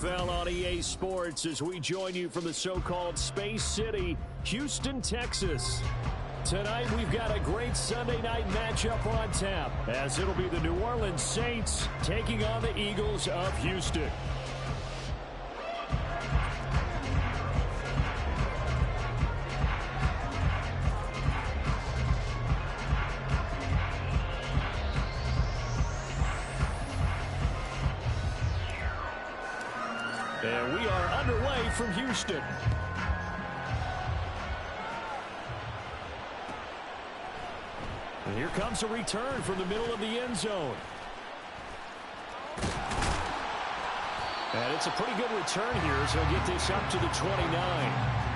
NFL on EA Sports as we join you from the so-called Space City, Houston, Texas. Tonight, we've got a great Sunday night matchup on tap, as it'll be the New Orleans Saints taking on the Eagles of Houston. And we are underway from Houston. And here comes a return from the middle of the end zone. And it's a pretty good return here, so he'll get this up to the 29.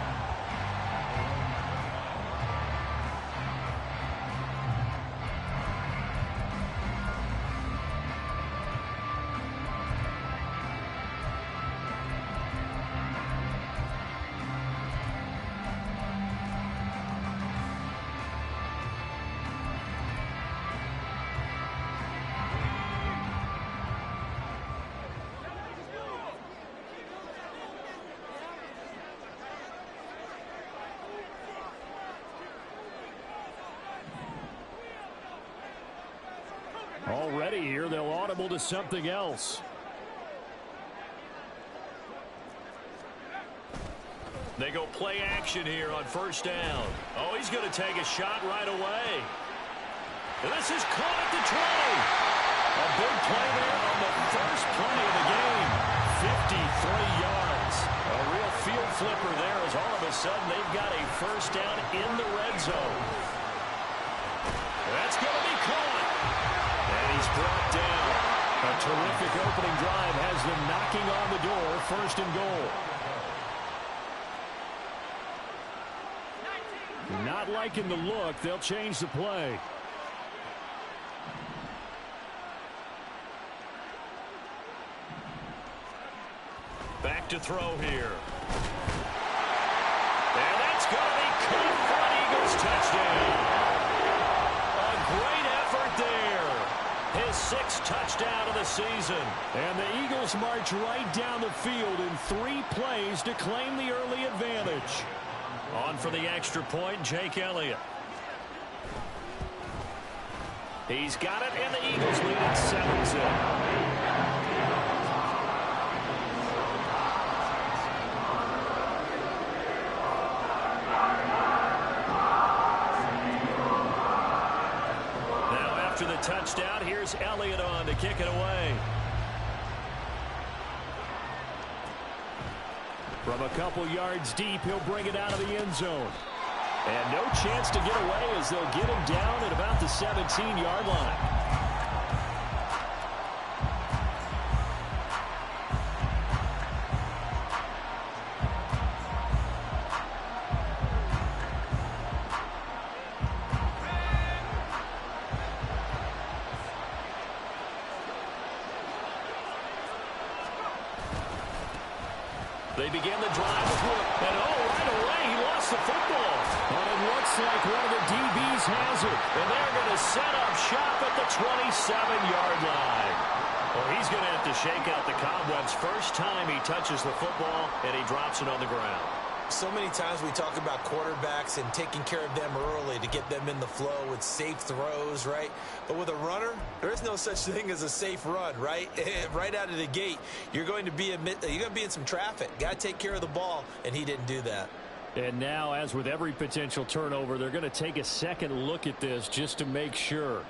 Already here, they'll audible to something else. They go play action here on first down. Oh, he's going to take a shot right away. This is caught at the 20. A big play there on the first play of the game. 53 yards. A real field flipper there as all of a sudden they've got a first down in the red zone. That's going to be caught. And he's brought down. A terrific opening drive has them knocking on the door. First and goal. Not liking the look. They'll change the play. Back to throw here. And that's going to be caught for an Eagles touchdown. A great effort there. His sixth touchdown of the season. And the Eagles march right down the field in 3 plays to claim the early advantage. On for the extra point, Jake Elliott. He's got it, and the Eagles lead at 7-0. After the touchdown, here's Elliott on to kick it away. From a couple yards deep, he'll bring it out of the end zone. And no chance to get away as they'll get him down at about the 17-yard line. They begin the drive with Wood. And right away, he lost the football. And it looks like one of the DBs has it. And they're going to set up shop at the 27-yard line. Well, he's going to have to shake out the cobwebs first time he touches the football, and he drops it on the ground. So many times we talk about quarterbacks and taking care of them early to get them in the flow with safe throws, right? But with a runner, there is no such thing as a safe run, right? Right out of the gate, you're going to be in some traffic. Got to take care of the ball, and he didn't do that. And now, as with every potential turnover, they're going to take a second look at this just to make sure.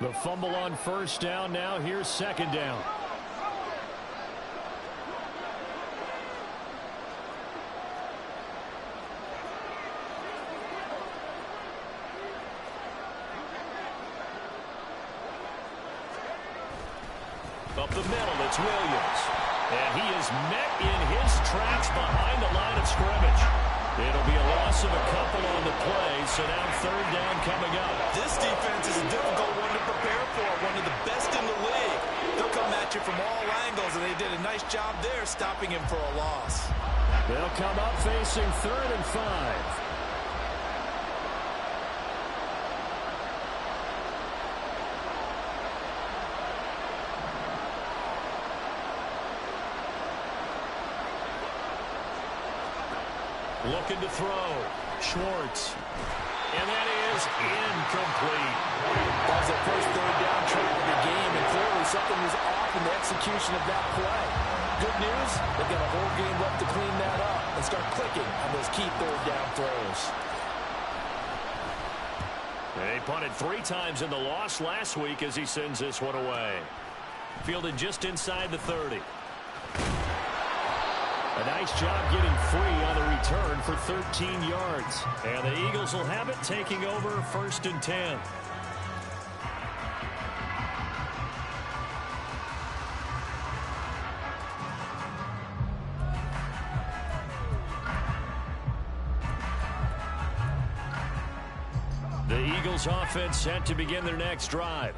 The fumble on first down. Now here's second down. Up the middle, it's Williams. And he is met in his tracks behind the line of scrimmage. It'll be a loss of a couple on the play, so now third down coming up. This defense is a difficult one to prepare for, one of the best in the league. They'll come at you from all angles, and they did a nice job there stopping him for a loss. They'll come up facing 3rd and 5. Looking to throw. Schwartz. And that is incomplete. That was their first third down try of the game, and clearly something was off in the execution of that play. Good news, they've got a whole game left to clean that up and start clicking on those key third down throws. They punted 3 times in the loss last week as he sends this one away. Fielded just inside the 30. A nice job getting free on the return for 13 yards. And the Eagles will have it, taking over 1st and 10. The Eagles offense set to begin their next drive.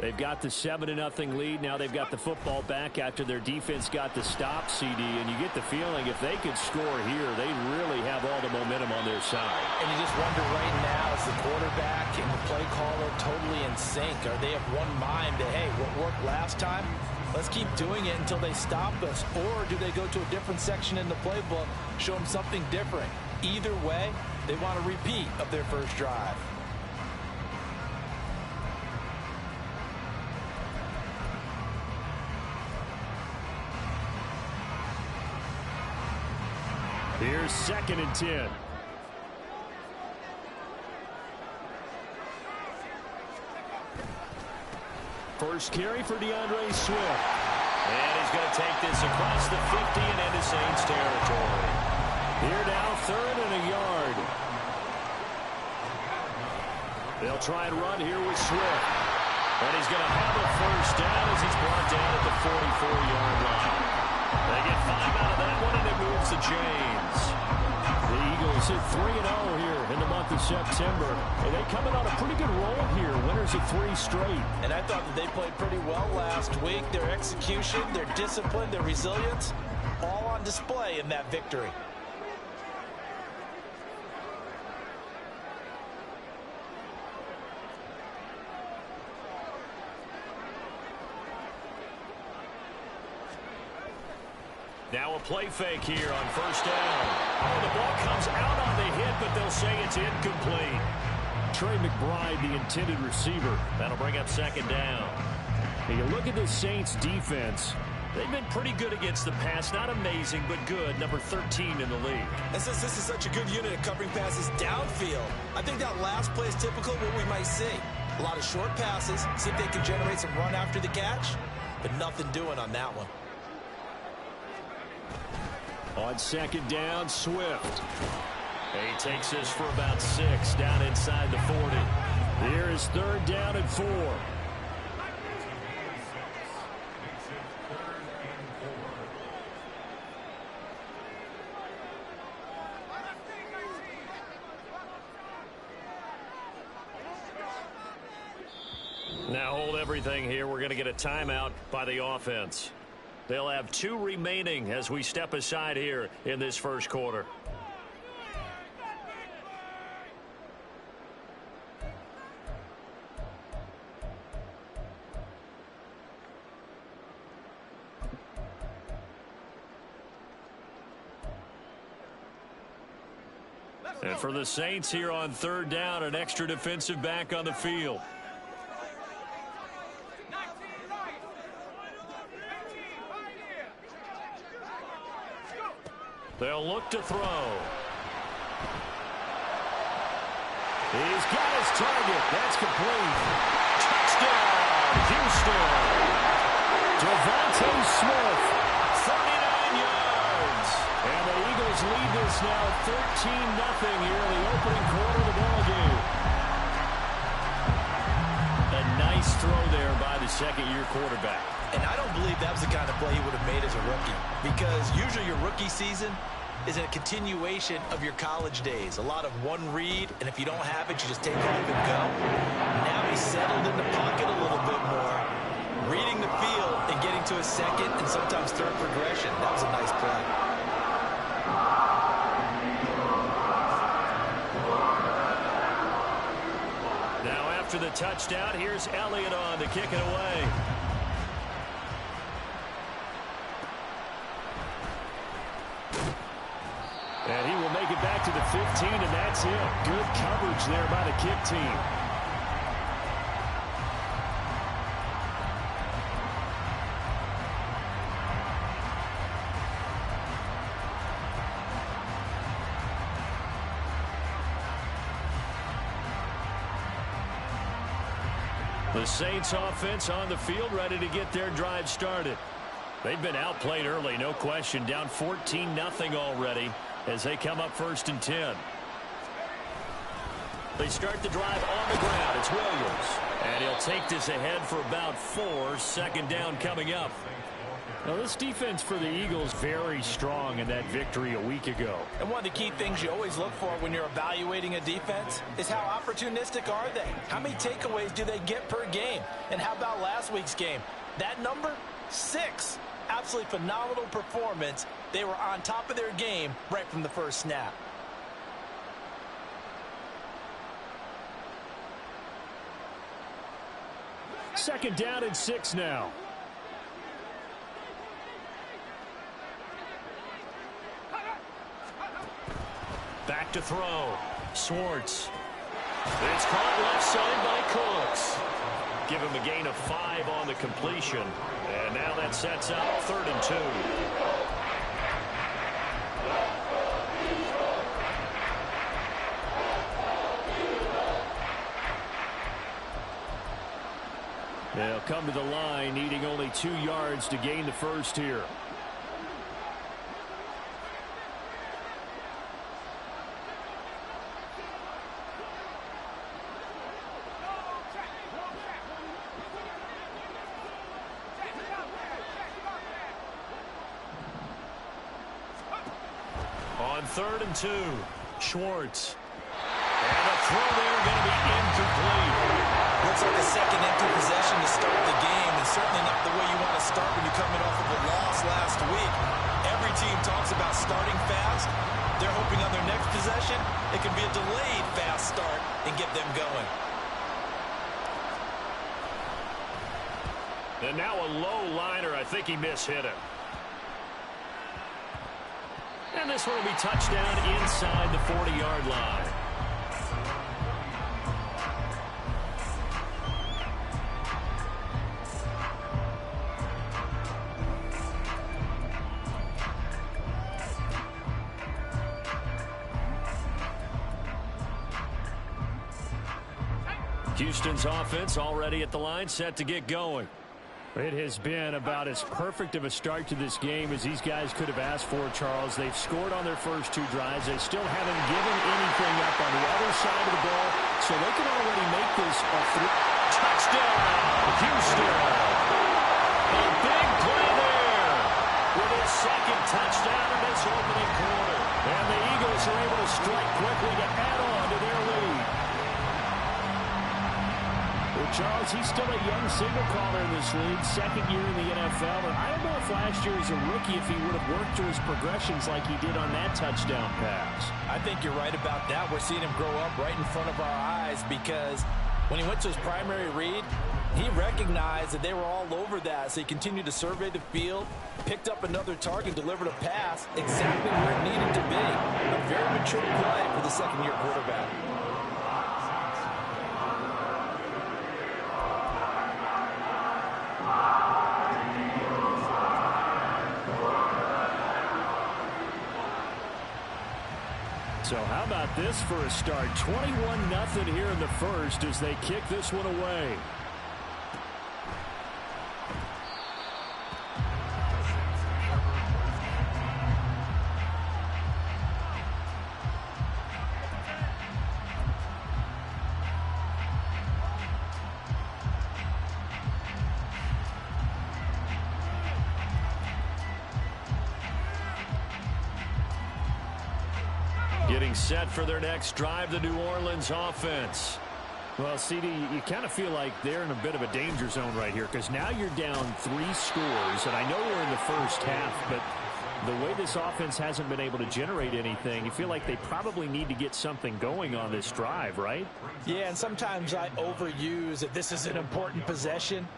They've got the 7-0 lead. Now they've got the football back after their defense got the stop, CD. And you get the feeling if they could score here, they really have all the momentum on their side. And you just wonder right now, is the quarterback and the play caller totally in sync? Are they of one mind that, hey, what worked last time, let's keep doing it until they stop us? Or do they go to a different section in the playbook, show them something different? Either way, they want a repeat of their first drive. Here's 2nd and 10. First carry for DeAndre Swift. And he's going to take this across the 50 and into Saints territory. Here now, 3rd and a yard. They'll try and run here with Swift. And he's going to have a first down as he's brought down at the 44-yard line. They get 5 out of that one, and it moves the chains. The Eagles hit 3-0 here in the month of September. And they come in on a pretty good roll here, winners of 3 straight. And I thought that they played pretty well last week. Their execution, their discipline, their resilience, all on display in that victory. Now a play fake here on first down. Oh, the ball comes out on the hit, but they'll say it's incomplete. Trey McBride, the intended receiver. That'll bring up 2nd down. And you look at the Saints defense. They've been pretty good against the pass. Not amazing, but good. Number 13 in the league. And since this is such a good unit at covering passes downfield, I think that last play is typical of what we might see. A lot of short passes, see if they can generate some run after the catch, but nothing doing on that one. On 2nd down, Swift. He takes this for about 6 down inside the 40. Here is 3rd down and 4. Now hold everything here. We're going to get a timeout by the offense. They'll have 2 remaining as we step aside here in this first quarter. And for the Saints here on 3rd down, an extra defensive back on the field. They'll look to throw. He's got his target. That's complete. Touchdown, Houston. Devontae Smith, 39 yards. And the Eagles lead this now 13-0 here in the opening quarter of the ballgame. A nice throw there by the second-year quarterback. And I don't believe that was the kind of play he would have made as a rookie, because usually your rookie season is a continuation of your college days. A lot of one read, and if you don't have it, you just take off and go. Now he's settled in the pocket a little bit more, reading the field and getting to a second and sometimes third progression. That was a nice play. Now after the touchdown, here's Elliott on to kick it away. And he will make it back to the 15, and that's it. Good coverage there by the kick team. The Saints offense on the field, ready to get their drive started. They've been outplayed early, no question. Down 14-0 already as they come up 1st and 10. They start the drive on the ground. It's Williams. And he'll take this ahead for about 4. 2nd down coming up. Now, this defense for the Eagles very strong in that victory a week ago. And one of the key things you always look for when you're evaluating a defense is how opportunistic are they? How many takeaways do they get per game? And how about last week's game? That number? 6. Absolutely phenomenal performance. They were on top of their game right from the first snap. Second down and 6 now. Back to throw. Schwartz. It's caught left side by Cooks. Give him a gain of 5 on the completion. And now that sets up 3rd and 2. They'll come to the line, needing only 2 yards to gain the first here. On 3rd and 2, Schwartz. And a throw there going to be incomplete. Looks like a second empty possession to start the game, and certainly not the way you want to start when you're coming off of a loss last week. Every team talks about starting fast. They're hoping on their next possession it can be a delayed fast start and get them going. And now a low liner. I think he mishit it. And this one will be touchdown inside the 40-yard line. Houston's offense already at the line, set to get going. It has been about as perfect of a start to this game as these guys could have asked for, Charles. They've scored on their first 2 drives. They still haven't given anything up on the other side of the ball, so they can already make this a touchdown, Houston. A big play there with his 2nd touchdown in this opening quarter. And the Eagles are able to strike quickly to add on to their lead. Charles, he's still a young signal caller in this league, 2nd year in the NFL. And I don't know if last year as a rookie if he would have worked through his progressions like he did on that touchdown pass. I think you're right about that. We're seeing him grow up right in front of our eyes, because when he went to his primary read, he recognized that they were all over that. So he continued to survey the field, picked up another target, delivered a pass exactly where it needed to be. A very mature play for the 2nd-year quarterback. So how about this for a start? 21-0 here in the first as they kick this one away. Getting set for their next drive, the New Orleans offense. Well, CD, you kind of feel like they're in a bit of a danger zone right here because now you're down 3 scores, and I know we're in the first half, but the way this offense hasn't been able to generate anything, you feel like they probably need to get something going on this drive, right? Yeah, and sometimes I overuse that this is an important possession.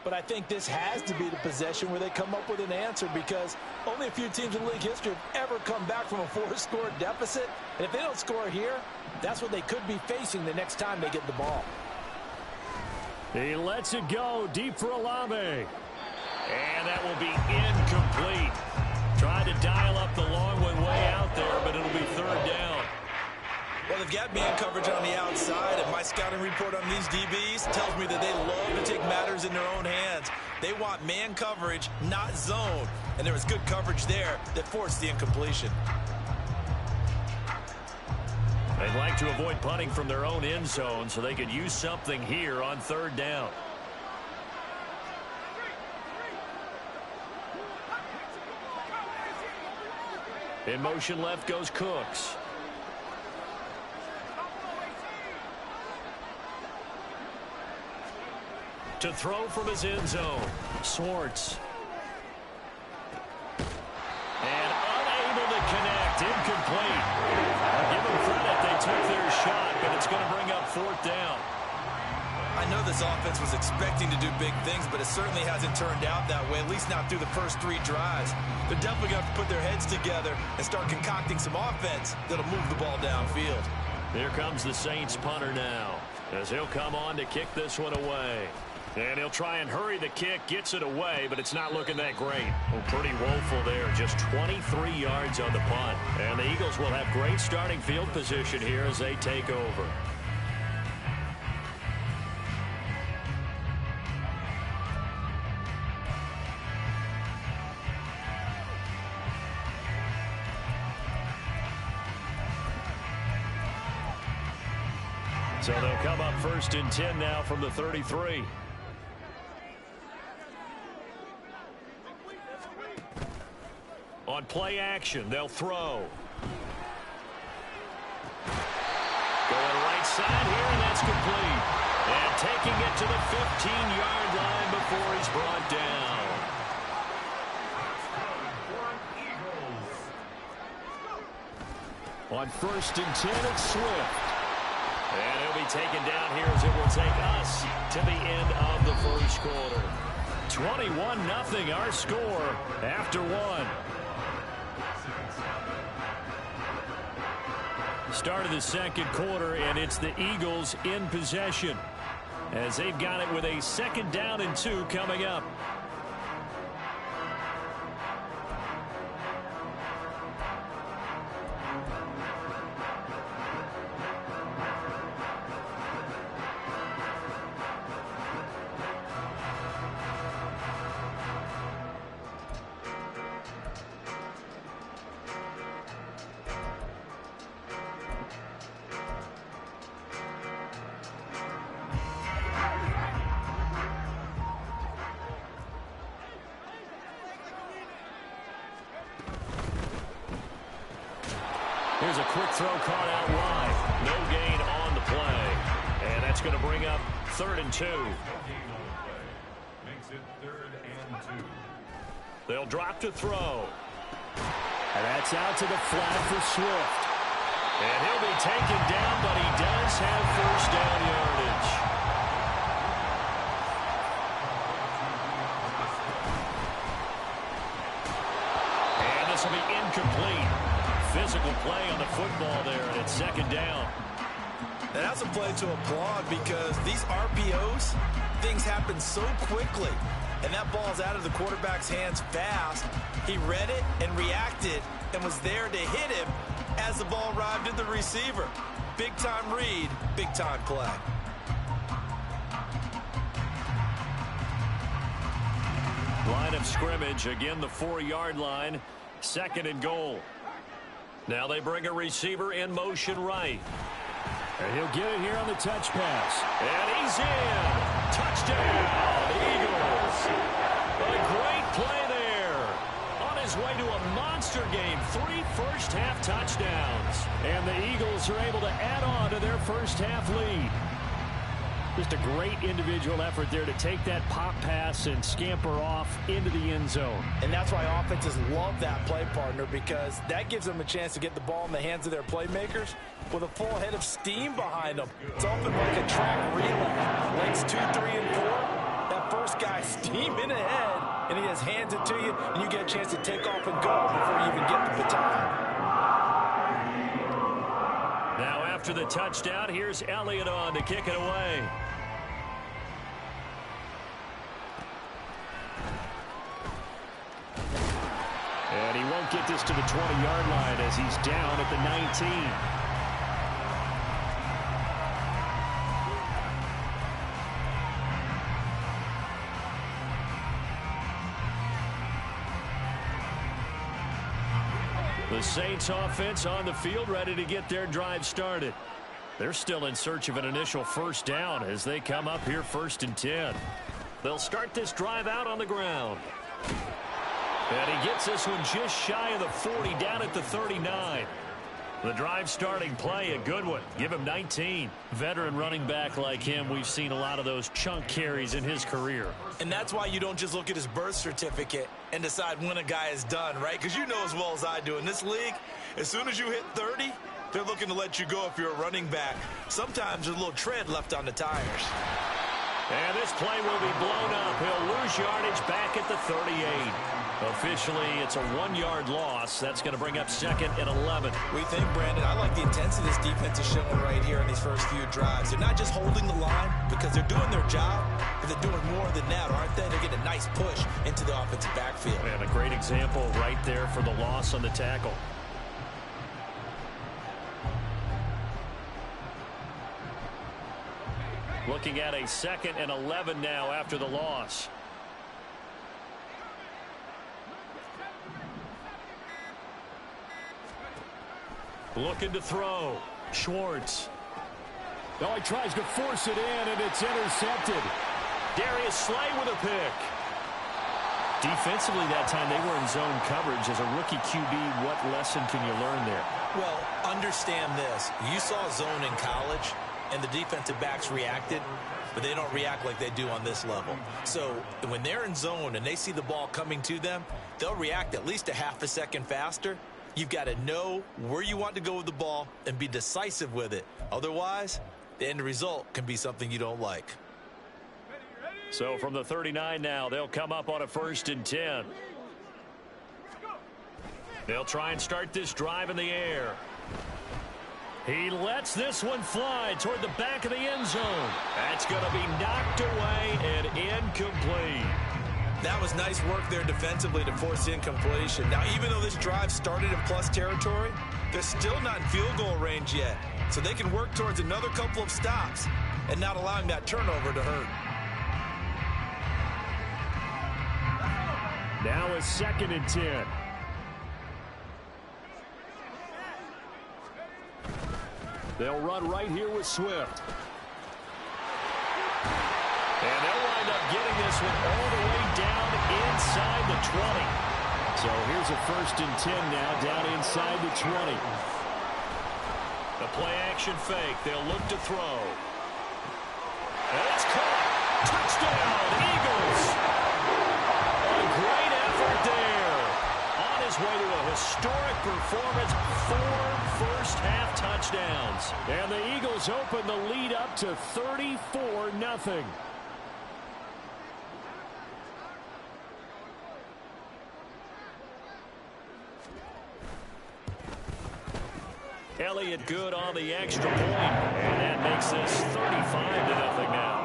But I think this has to be the possession where they come up with an answer because only a few teams in league history have ever come back from a 4-score deficit. And if they don't score here, that's what they could be facing the next time they get the ball. He lets it go deep for Olave. And that will be incomplete. Tried to dial up the long one way out there, but it'll be 3rd down. Well, they've got man coverage on the outside, and my scouting report on these DBs tells me that they love to take matters in their own hands. They want man coverage, not zone. And there was good coverage there that forced the incompletion. They'd like to avoid punting from their own end zone so they could use something here on 3rd down. In motion left goes Cooks. To throw from his end zone, Swartz. And unable to connect, incomplete. I'll give them credit, they took their shot, but it's going to bring up 4th down. I know this offense was expecting to do big things, but it certainly hasn't turned out that way, at least not through the first 3 drives. They're definitely going to have to put their heads together and start concocting some offense that'll move the ball downfield. Here comes the Saints punter now, as he'll come on to kick this one away. And he'll try and hurry the kick, gets it away, but it's not looking that great. Well, pretty woeful there, just 23 yards on the punt. And the Eagles will have great starting field position here as they take over. So they'll come up 1st and 10 now from the 33. On play action, they'll throw. Going right side here, and that's complete. And taking it to the 15-yard line before he's brought down. On 1st and 10, it's Swift. And he'll be taken down here as it will take us to the end of the 1st quarter. 21-0 our score after 1. Start of the 2nd quarter, and it's the Eagles in possession as they've got it with a 2nd down and 2 coming up. Here's a quick throw caught out wide. No gain on the play. And that's going to bring up 3rd and 2. Makes it 3rd and 2. They'll drop to throw. And that's out to the flat for Swift. And he'll be taken down, but he does have 1st down yardage. And this will be incomplete. Physical play on the football there, and it's 2nd down. And that's a play to applaud because these RPOs, things happen so quickly. And that ball's out of the quarterback's hands fast. He read it and reacted and was there to hit him as the ball arrived at the receiver. Big-time read, big-time play. Line of scrimmage, again the 4-yard line, 2nd and goal. Now they bring a receiver in motion right. And he'll get it here on the touch pass. And he's in. Touchdown, Eagles. A great play there on his his way to a monster game. 3 first-half touchdowns. And the Eagles are able to add on to their first-half lead. Just a great individual effort there to take that pop pass and scamper off into the end zone. And that's why offenses love that play, partner, because that gives them a chance to get the ball in the hands of their playmakers with a full head of steam behind them. It's often like a track relay. Legs 2, 3, and 4. That first guy steaming ahead, and he just hands it to you, and you get a chance to take off and go before you even get the baton. Now after the touchdown, here's Elliott on to kick it away. And he won't get this to the 20-yard line as he's down at the 19. The Saints offense on the field, ready to get their drive started. They're still in search of an initial first down as they come up here 1st and 10. They'll start this drive out on the ground. And he gets this one just shy of the 40, down at the 39. The drive starting play, a good one. Give him 19. Veteran running back like him, we've seen a lot of those chunk carries in his career. And that's why you don't just look at his birth certificate and decide when a guy is done, right? Because you know as well as I do, in this league, as soon as you hit 30, they're looking to let you go if you're a running back. Sometimes there's a little tread left on the tires. And this play will be blown up. He'll lose yardage back at the 38. Officially, it's a 1-yard loss. That's going to bring up 2nd and 11. We think, Brandon, I like the intensity this defense is showing right here in these first few drives. They're not just holding the line because they're doing their job, but they're doing more than that, aren't they? They're getting a nice push into the offensive backfield. And a great example right there for the loss on the tackle. Looking at a 2nd and 11 now after the loss. Looking to throw. Schwartz. Oh, he tries to force it in, and it's intercepted. Darius Slay with a pick. Defensively that time, they were in zone coverage. As a rookie QB, what lesson can you learn there? Well, understand this. You saw zone in college, and the defensive backs reacted, but they don't react like they do on this level. So when they're in zone and they see the ball coming to them, they'll react at least a half a second faster. You've got to know where you want to go with the ball and be decisive with it. Otherwise, the end result can be something you don't like. So from the 39 now, they'll come up on a 1st and 10. They'll try and start this drive in the air. He lets this one fly toward the back of the end zone. That's going to be knocked away and incomplete. That was nice work there defensively to force incompletion. Now, even though this drive started in plus territory, they're still not in field goal range yet. So they can work towards another couple of stops and not allowing that turnover to hurt. Now a 2nd and 10. They'll run right here with Swift. And they'll wind up getting this one all the way down inside the 20. So here's a 1st and 10 now, down inside the 20. The play action fake. They'll look to throw. And it's caught. Touchdown, Eagles. A great effort there. On his way to a historic performance. 4 first-half touchdowns. And the Eagles open the lead up to 34-0. Elliott good on the extra point, and that makes this 35-0 now.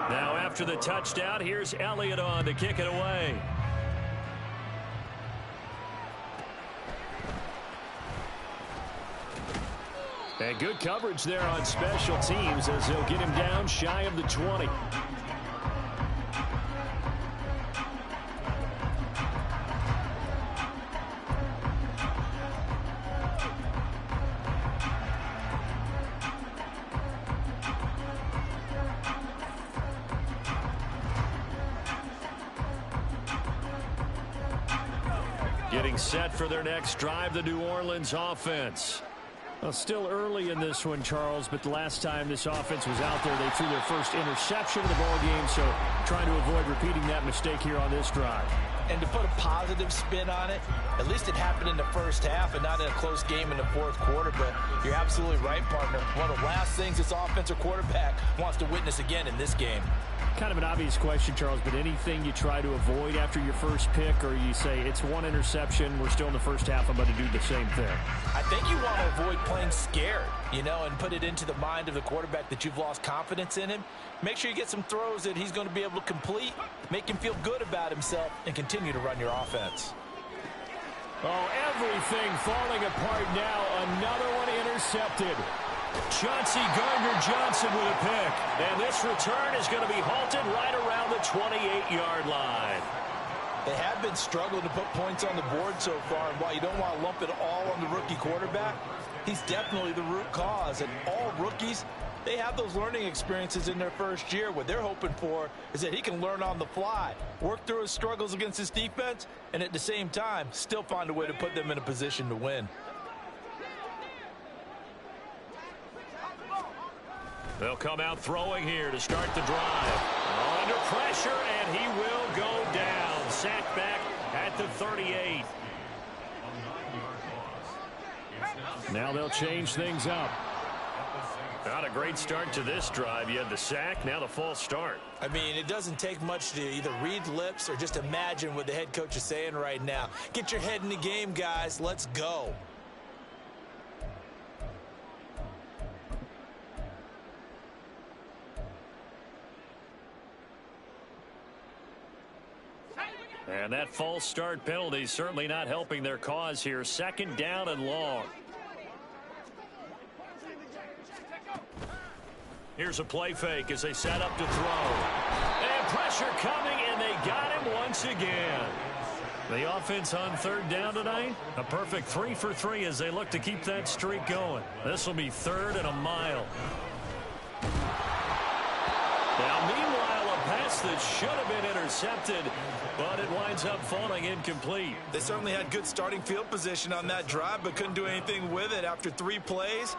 Now after the touchdown, here's Elliott on to kick it away. And good coverage there on special teams as he'll get him down shy of the 20. Getting set for their next drive, the New Orleans offense. Well, still early in this one, Charles, but the last time this offense was out there, they threw their first interception of the ball game, so trying to avoid repeating that mistake here on this drive. And to put a positive spin on it, at least it happened in the first half and not in a close game in the fourth quarter. But you're absolutely right, partner. One of the last things this offensive quarterback wants to witness again in this game. Kind of an obvious question, Charles, but anything you try to avoid after your first pick, or you say it's one interception, we're still in the first half, I'm going to do the same thing? I think you want to avoid playing scared, and put it into the mind of the quarterback that you've lost confidence in him. Make sure you get some throws that he's going to be able to complete, make him feel good about himself, and continue to run your offense. Oh, everything falling apart now. Another one intercepted. Chauncey Gardner-Johnson with a pick. And this return is going to be halted right around the 28-yard line. They have been struggling to put points on the board so far, and while you don't want to lump it all on the rookie quarterback, he's definitely the root cause. And all rookies, they have those learning experiences in their first year. What they're hoping for is that he can learn on the fly, work through his struggles against his defense, and at the same time, still find a way to put them in a position to win. They'll come out throwing here to start the drive. Under pressure, and he will go down. Sacked back at the 38. Now they'll change things up. Not a great start to this drive. You had the sack, now the false start. I mean, it doesn't take much to either read lips or just imagine what the head coach is saying right now. Get your head in the game, guys. Let's go. And that false start penalty certainly not helping their cause here. Second down and long. Here's a play fake as they set up to throw. And pressure coming, and they got him once again. The offense on third down tonight, a perfect 3 for 3 as they look to keep that streak going. This will be 3rd and a mile. Now, meanwhile, a pass that should have been intercepted, but it winds up falling incomplete. They certainly had good starting field position on that drive, but couldn't do anything with it after 3 plays.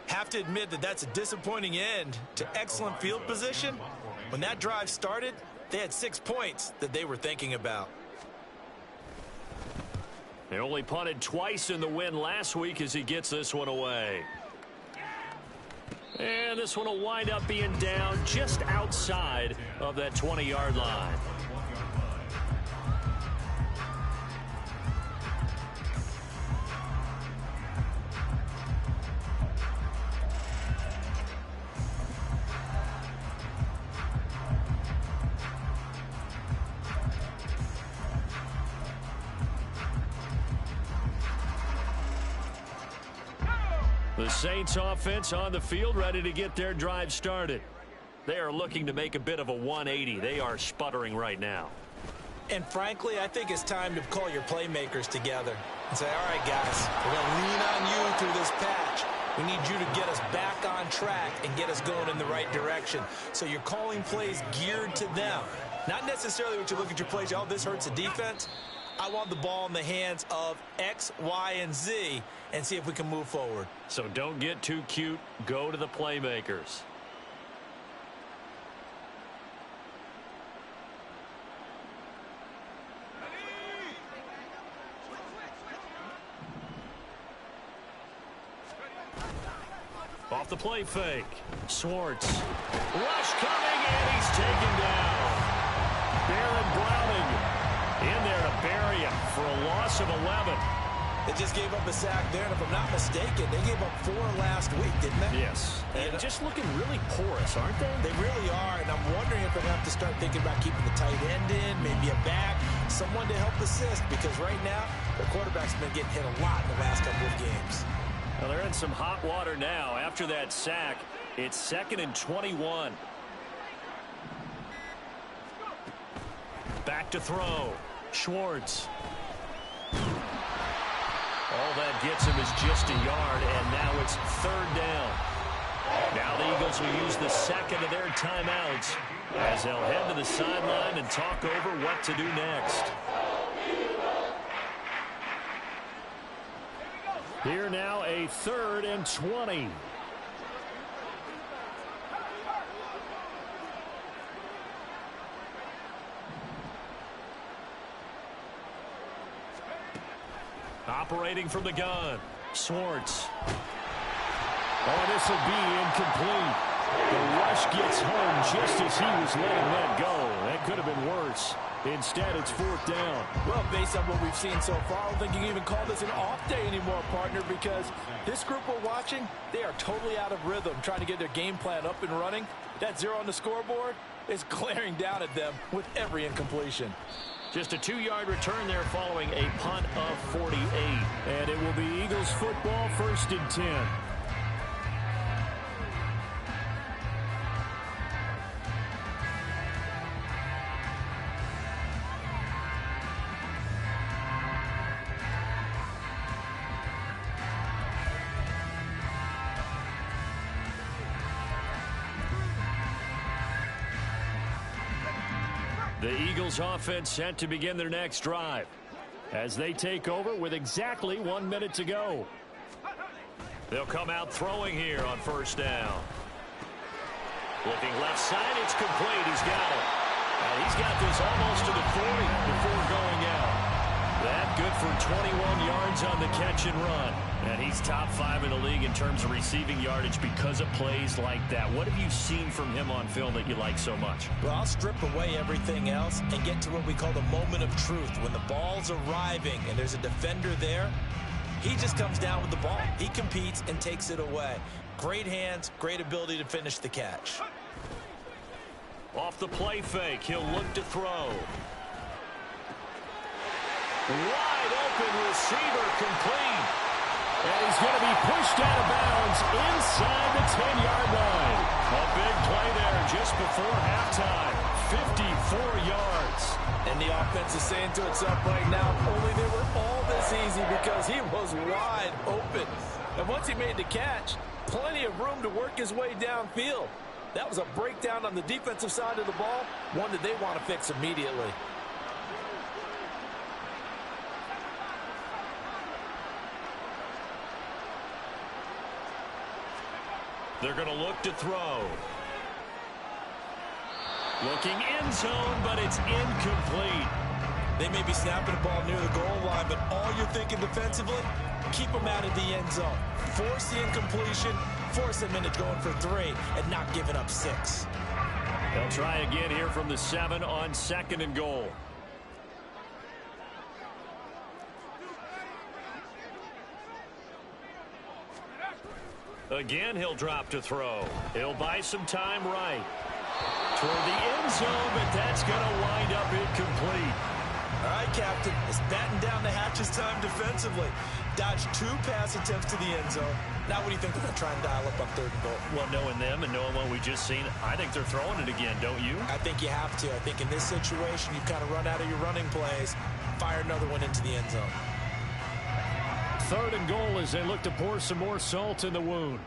Have to admit that that's a disappointing end to excellent field position. When that drive started, they had 6 points that they were thinking about. They only punted twice in the win last week as he gets this one away. And this one will wind up being down just outside of that 20-yard line. The Saints offense on the field ready to get their drive started. They are looking to make a bit of a 180. They are sputtering right now. And frankly, I think it's time to call your playmakers together and say, all right, guys, we're going to lean on you through this patch. We need you to get us back on track and get us going in the right direction. So you're calling plays geared to them. Not necessarily what you look at your plays, oh, this hurts the defense. I want the ball in the hands of X, Y, and Z and see if we can move forward. So don't get too cute. Go to the playmakers. Off the play fake. Schwartz. Rush coming, and he's taken down. Baron Browning in there to bury him for a loss of 11. They just gave up a sack there, and if I'm not mistaken, they gave up 4 last week, didn't they? Yes. And just looking really porous, aren't they? They really are, and I'm wondering if they're going to have to start thinking about keeping the tight end in, maybe a back, someone to help assist, because right now, their quarterback's been getting hit a lot in the last couple of games. Well, they're in some hot water now. After that sack, it's 2nd and 21. Back to throw. Schwartz. All that gets him is just a yard, and now it's 3rd down. Now the Eagles will use the second of their timeouts as they'll head to the sideline and talk over what to do next. Here now, a 3rd and 20. Operating from the gun, Swartz. Oh, this will be incomplete. The rush gets home just as he was letting that go. That could have been worse. Instead, it's 4th down. Well, based on what we've seen so far, I don't think you can even call this an off day anymore, partner, because this group we're watching, they are totally out of rhythm, trying to get their game plan up and running. That 0 on the scoreboard is glaring down at them with every incompletion. Just a 2-yard return there following a punt of 48. And it will be Eagles football, 1st and 10. The Eagles offense set to begin their next drive as they take over with exactly 1 minute to go. They'll come out throwing here on 1st down. Looking left side, it's complete. He's got it. And he's got this almost to the 40 before going out. That good for 21 yards on the catch and run. And he's top 5 in the league in terms of receiving yardage because of plays like that. What have you seen from him on film that you like so much? Well, I'll strip away everything else and get to what we call the moment of truth. When the ball's arriving and there's a defender there, he just comes down with the ball. He competes and takes it away. Great hands, great ability to finish the catch. Off the play fake, he'll look to throw. Wide open receiver, complete. And he's going to be pushed out of bounds inside the 10-yard line. A big play there just before halftime. 54 yards. And the offense is saying to itself right now, only they were all this easy because he was wide open. And once he made the catch, plenty of room to work his way downfield. That was a breakdown on the defensive side of the ball, one that they want to fix immediately. They're going to look to throw. Looking end zone, but it's incomplete. They may be snapping the ball near the goal line, but all you're thinking defensively, keep them out of the end zone. Force the incompletion, force them into going for 3 and not giving up 6. They'll try again here from the 7 on 2nd and goal. Again, he'll drop to throw. He'll buy some time right. Toward the end zone, but that's going to wind up incomplete. All right, Captain, it's batten down the hatches time defensively. Dodged 2 pass attempts to the end zone. Now what do you think they're going to try and dial up on 3rd and goal? Well, knowing them and knowing what we just seen, I think they're throwing it again, don't you? I think you have to. I think in this situation, you've kind of run out of your running plays. Fire another one into the end zone. 3rd and goal as they look to pour some more salt in the wound.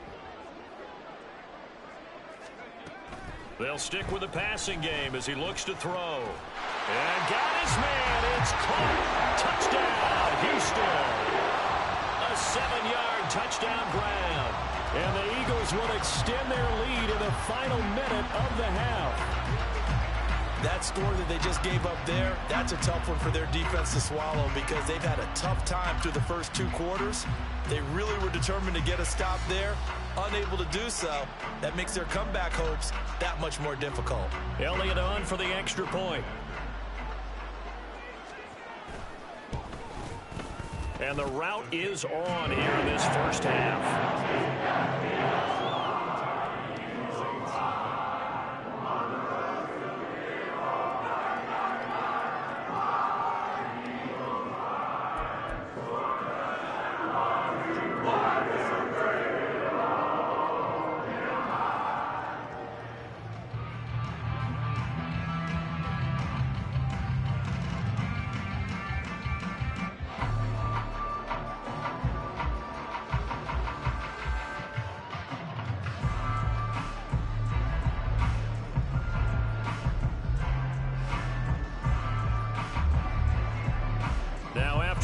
They'll stick with the passing game as he looks to throw. And got his man. It's caught. Touchdown, Houston. A 7-yard touchdown grab. And the Eagles will extend their lead in the final minute of the half. That score that they just gave up there, that's a tough one for their defense to swallow because they've had a tough time through the first 2 quarters. They really were determined to get a stop there. Unable to do so. That makes their comeback hopes that much more difficult. Elliott on for the extra point. And the route is on here in this first half.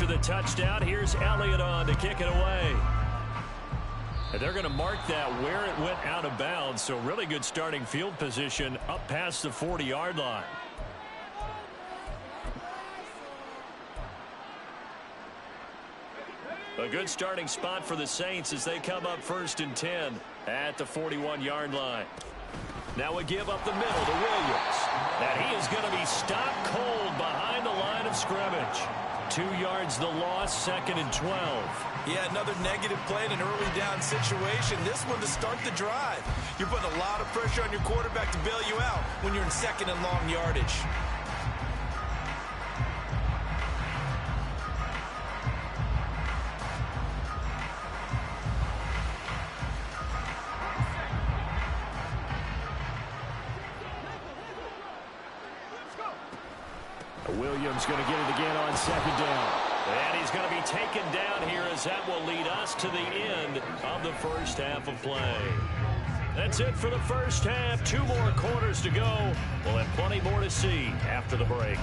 after the touchdown. Here's Elliott on to kick it away. And they're going to mark that where it went out of bounds. So really good starting field position up past the 40-yard line. A good starting spot for the Saints as they come up 1st and 10 at the 41-yard line. Now we give up the middle to Williams. And he is going to be stopped cold behind the line of scrimmage. 2 yards the loss, 2nd and 12. Yeah, another negative play in an early down situation. This one to start the drive. You're putting a lot of pressure on your quarterback to bail you out when you're in 2nd and long yardage. Williams going to get it again on 2nd down. And he's going to be taken down here as that will lead us to the end of the first half of play. That's it for the first half. 2 more quarters to go. We'll have plenty more to see after the break.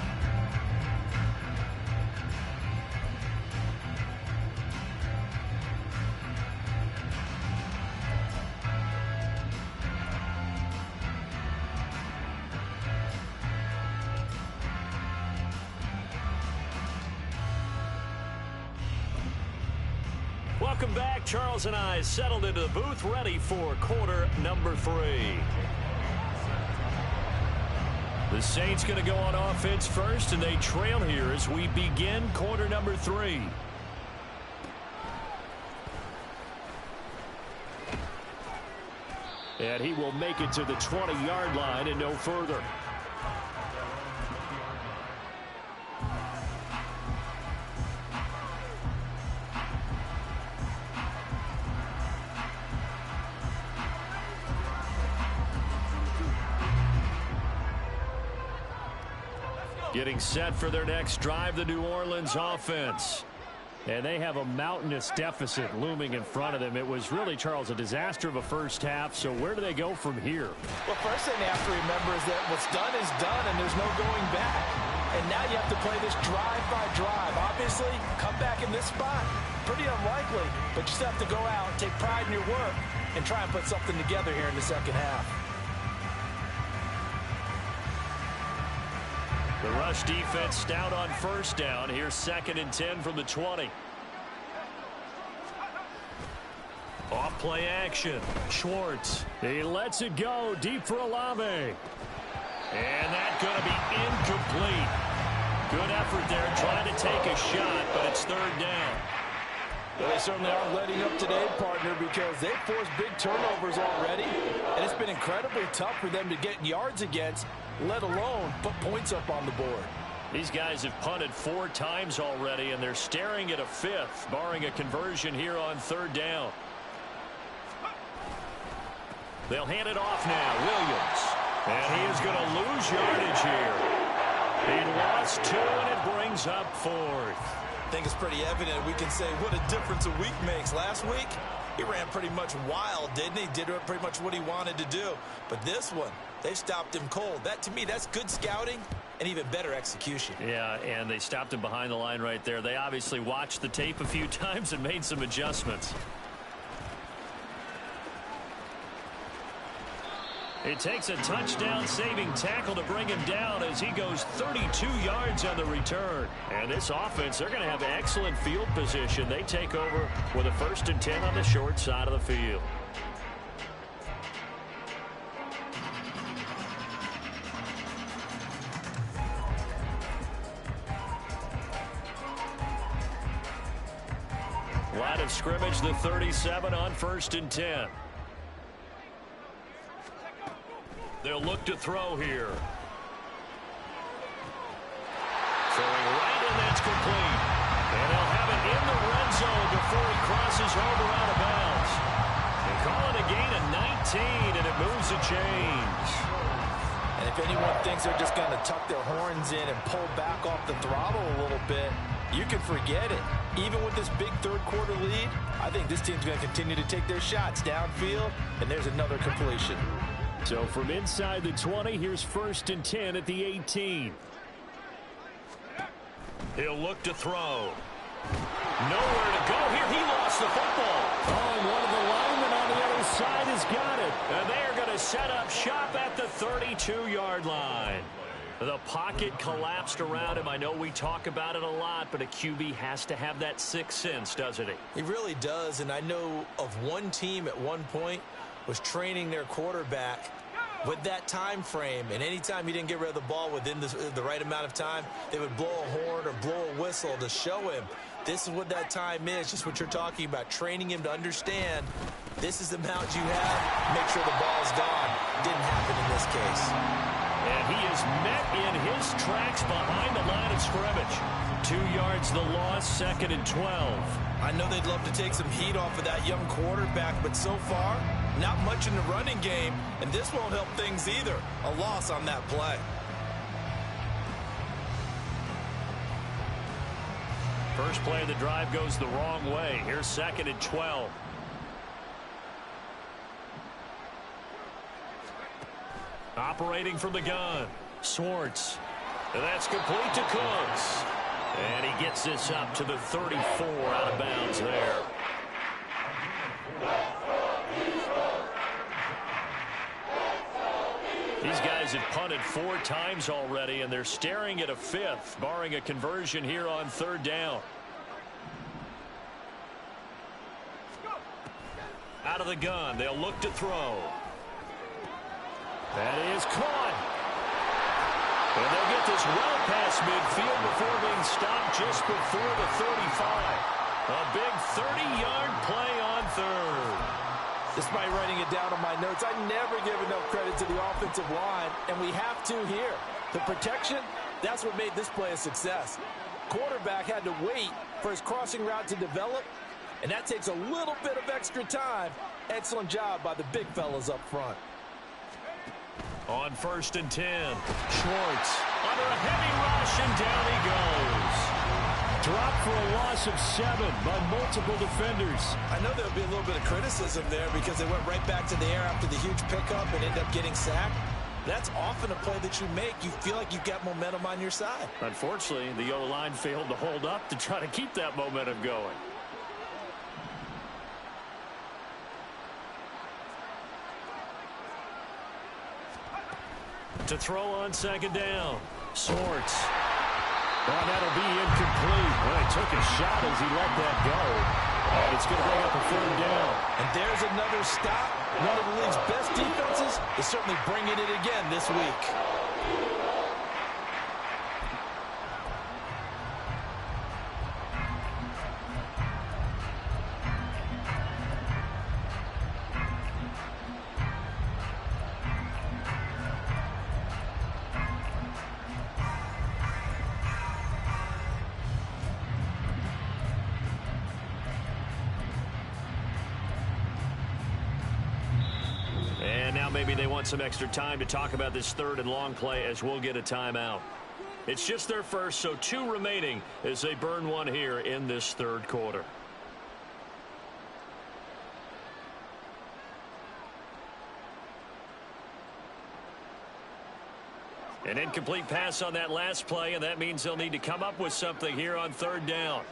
Welcome back. Charles and I settled into the booth, ready for quarter number 3. The Saints going to go on offense first, and they trail here as we begin quarter number 3. And he will make it to the 20-yard line and no further. Getting set for their next drive, the New Orleans offense. And they have a mountainous deficit looming in front of them. It was really, Charles, a disaster of a first half. So where do they go from here? Well, first thing they have to remember is that what's done is done, and there's no going back. And now you have to play this drive by drive. Obviously, come back in this spot, pretty unlikely. But you still have to go out, take pride in your work, and try and put something together here in the second half. The rush defense stout on 1st down. Here's 2nd and 10 from the 20. Off play action. Schwartz. He lets it go deep for Olave. And that's going to be incomplete. Good effort there trying to take a shot, but it's 3rd down. Well, they certainly aren't letting up today, partner, because they've forced big turnovers already, and it's been incredibly tough for them to get yards against, let alone put points up on the board. These guys have punted 4 times already, and they're staring at a 5th, barring a conversion here on 3rd down. They'll hand it off now. Williams. And he is going to lose yardage here. He lost 2, and it brings up 4th. I think it's pretty evident. We can say what a difference a week makes. Last week, he ran pretty much wild, didn't he? Did pretty much what he wanted to do. But this one, they stopped him cold. That, to me, that's good scouting and even better execution. Yeah, and they stopped him behind the line right there. They obviously watched the tape a few times and made some adjustments. It takes a touchdown-saving tackle to bring him down as he goes 32 yards on the return. And this offense, they're going to have excellent field position. They take over with a 1st and 10 on the short side of the field. Line of scrimmage, the 37 on 1st and 10. They'll look to throw here. Throwing right, and that's complete. And they'll have it in the red zone before he crosses over out of bounds. They call it a gain of 19, and it moves the chains. And if anyone thinks they're just going to tuck their horns in and pull back off the throttle a little bit, you can forget it. Even with this big 3rd quarter lead, I think this team's going to continue to take their shots downfield, and there's another completion. So from inside the 20, here's 1st and 10 at the 18. He'll look to throw. Nowhere to go here. He lost the football. Oh, and one of the linemen on the other side has got it. And they are going to set up shop at the 32-yard line. The pocket collapsed around him. I know we talk about it a lot, but a QB has to have that sixth sense, doesn't he? He really does, and I know of one team at one point was training their quarterback with that time frame, and anytime he didn't get rid of the ball within the right amount of time, they would blow a horn or blow a whistle to show him this is what that time is, just what you're talking about, training him to understand this is the amount you have, make sure the ball's gone. Didn't happen in this case. And he is met in his tracks behind the line of scrimmage. 2 yards the loss, 2nd and 12. I know they'd love to take some heat off of that young quarterback, but so far, not much in the running game, and this won't help things either. A loss on that play. First play of the drive goes the wrong way. Here's 2nd and 12. Operating from the gun, Swartz. And that's complete to Cooks. And he gets this up to the 34 out of bounds there. These guys have punted 4 times already, and they're staring at a 5th, barring a conversion here on 3rd down. Out of the gun, they'll look to throw. That is caught. And they'll get this well past midfield before being stopped just before the 35. A big 30-yard play on 3rd. Despite writing it down on my notes, I never give enough credit to the offensive line, and we have to here. The protection, that's what made this play a success. Quarterback had to wait for his crossing route to develop, and that takes a little bit of extra time. Excellent job by the big fellas up front. On 1st and 10, Schwartz under a heavy rush, and down he goes. Dropped for a loss of 7 by multiple defenders. I know there'll be a little bit of criticism there because they went right back to the air after the huge pickup and ended up getting sacked. That's often a play that you make. You feel like you've got momentum on your side. Unfortunately, the O-line failed to hold up to try to keep that momentum going. To throw on 2nd down, Swartz. Well, that'll be incomplete. Well, he took a shot as he let that go. And it's going to bring up a 3rd down. And there's another stop. One of the league's best defenses is certainly bringing it again this week. Maybe they want some extra time to talk about this 3rd and long play as we'll get a timeout. It's just their first, so 2 remaining as they burn one here in this 3rd quarter. An incomplete pass on that last play, and that means they'll need to come up with something here on 3rd down.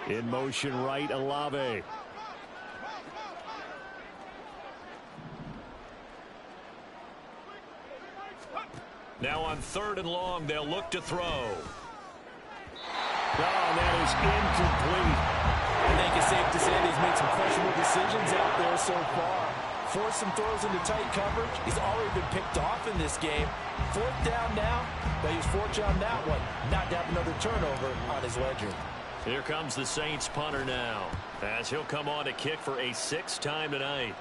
In motion right, Olave. Now on 3rd and long, they'll look to throw. Oh, that is incomplete. I think it's safe to say that he's made some questionable decisions out there so far. Forced some throws into tight coverage. He's already been picked off in this game. 4th down now, but he was fortunate on that one not to have another turnover on his ledger. Here comes the Saints punter now, as he'll come on to kick for a 6th time tonight.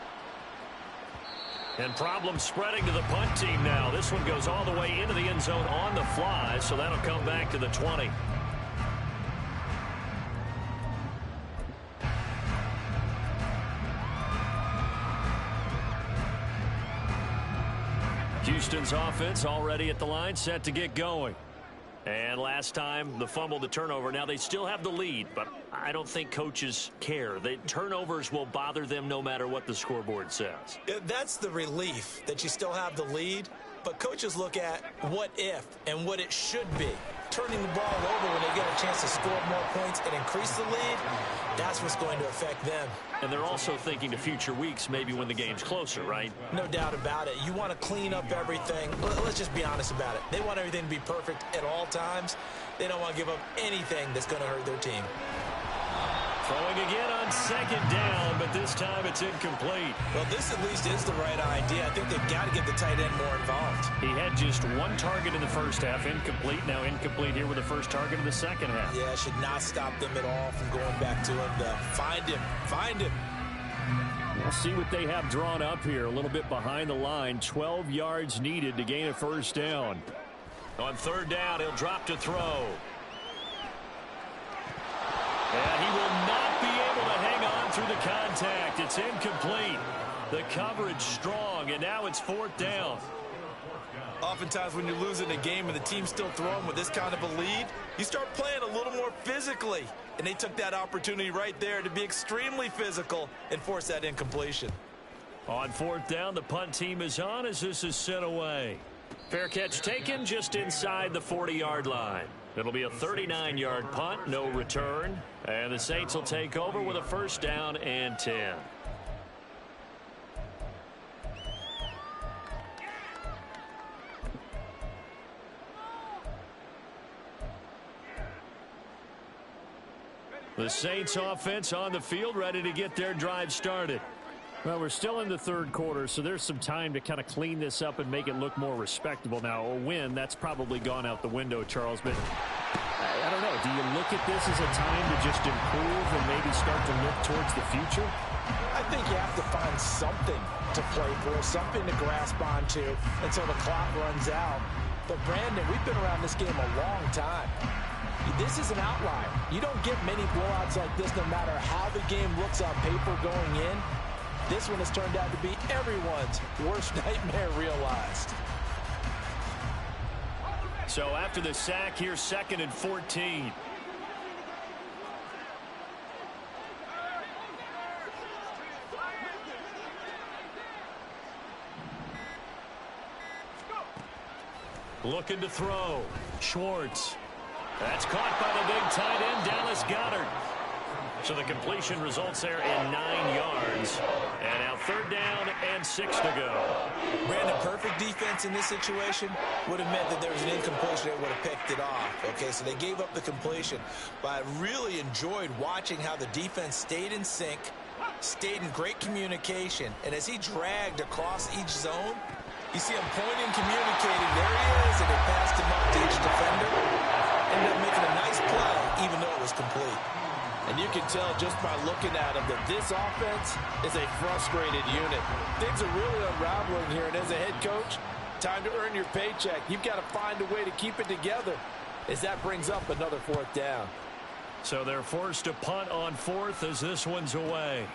And problems spreading to the punt team now. This one goes all the way into the end zone on the fly, so that'll come back to the 20. Houston's offense already at the line, set to get going. And last time, the fumble, the turnover. Now they still have the lead, but I don't think coaches care. The turnovers will bother them no matter what the scoreboard says. That's the relief, that you still have the lead. but coaches look at what if and what it should be. Turning the ball over when they get a chance to score more points and increase the lead, that's what's going to affect them. And they're also thinking to future weeks, maybe when the game's closer, right? No doubt about it. You want to clean up everything. Let's just be honest about it. They want everything to be perfect at all times. They don't want to give up anything that's going to hurt their team. Throwing again on second down, but this time it's incomplete. Well, this at least is the right idea. I think they've got to get the tight end more involved. He had just one target in the first half, incomplete. Now incomplete here with the first target in the second half. Yeah, should not stop them at all from going back to him. Find him. Find him. We'll see what they have drawn up here. A little bit behind the line. 12 yards needed to gain a first down. On third down, he'll drop to throw. And he will not be able to hang on through the contact. It's incomplete. The coverage strong, and now it's fourth down. Oftentimes when you're losing a game and the team's still throwing with this kind of a lead, you start playing a little more physically. And they took that opportunity right there to be extremely physical and force that incompletion. On fourth down, the punt team is on as this is sent away. Fair catch taken just inside the 40-yard line. It'll be a 39-yard punt, no return. And the Saints will take over with a first down and 10. The Saints offense on the field, ready to get their drive started. Well, we're still in the third quarter, so there's some time to kind of clean this up and make it look more respectable. Now, a win, that's probably gone out the window, Charles, but I don't know. Do you look at this as a time to just improve and maybe start to look towards the future? I think you have to find something to play for, something to grasp onto until the clock runs out. But, Brandon, we've been around this game a long time. This is an outlier. You don't get many blowouts like this no matter how the game looks on paper going in. This one has turned out to be everyone's worst nightmare realized. So after the sack, here's second and 14. Looking to throw. Schwartz. That's caught by the big tight end, Dallas Goedert. So the completion results there in 9 yards. And now third down and 6 to go. Brandon, perfect defense in this situation would have meant that there was an incompletion that would have picked it off. Okay, so they gave up the completion. But I really enjoyed watching how the defense stayed in sync, stayed in great communication. And as he dragged across each zone, you see him pointing, communicating. There he is, and they passed him up to each defender. Ended up making a nice play, even though it was complete. And you can tell just by looking at him that this offense is a frustrated unit. Things are really unraveling here, and as a head coach, time to earn your paycheck. You've got to find a way to keep it together as that brings up another fourth down. So they're forced to punt on fourth as this one's away.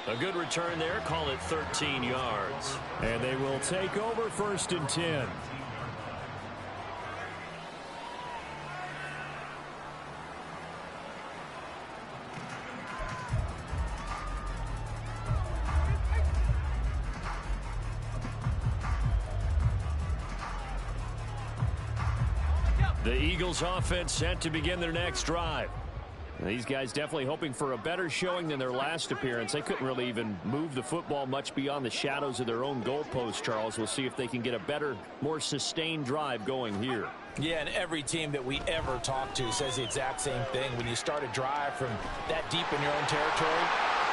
A good return there. Call it 13 yards. And they will take over first and 10. The Eagles offense set to begin their next drive. These guys definitely hoping for a better showing than their last appearance. They couldn't really even move the football much beyond the shadows of their own goalpost, Charles. We'll see if they can get a better, more sustained drive going here. Yeah, and every team that we ever talk to says the exact same thing. When you start a drive from that deep in your own territory,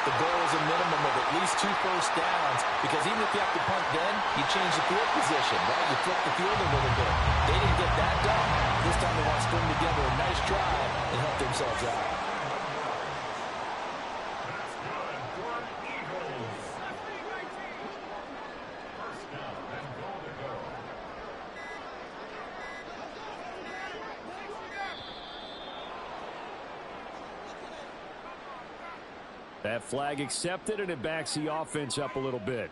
the goal is a minimum of at least 2 first downs, because even if you have to punt then, you change the field position, right? You flip the field a little bit. They didn't get that done. This time they want to string together a nice drive and help themselves out. That flag accepted, and it backs the offense up a little bit.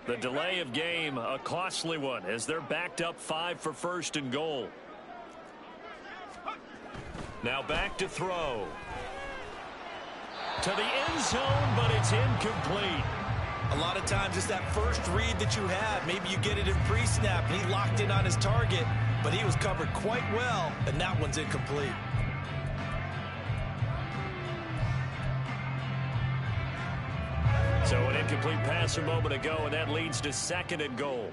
The delay of game, a costly one, as they're backed up 5 for first and goal. Now back to throw. To the end zone, but it's incomplete. A lot of times it's that first read that you have. Maybe you get it in pre-snap, and he locked in on his target, but he was covered quite well, and that one's incomplete. So an incomplete pass a moment ago, and that leads to second and goal.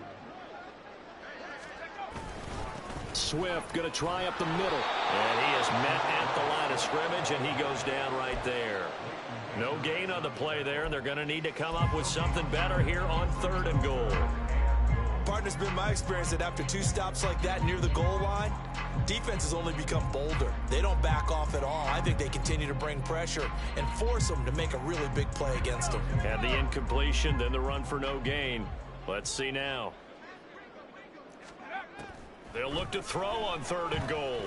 Swift going to try up the middle. And he is met at the line of scrimmage, and he goes down right there. No gain on the play there, and they're going to need to come up with something better here on third and goal. Partner's been my experience that after 2 stops like that near the goal line, defenses only become bolder. They don't back off at all. I think they continue to bring pressure and force them to make a really big play against them. And the incompletion, then the run for no gain. Let's see now. They'll look to throw on third and goal.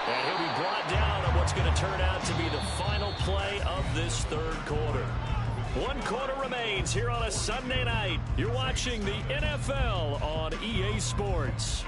And he'll be brought down on what's going to turn out to be the final play of this third quarter. 1 quarter remains here on a Sunday night. You're watching the NFL on EA Sports.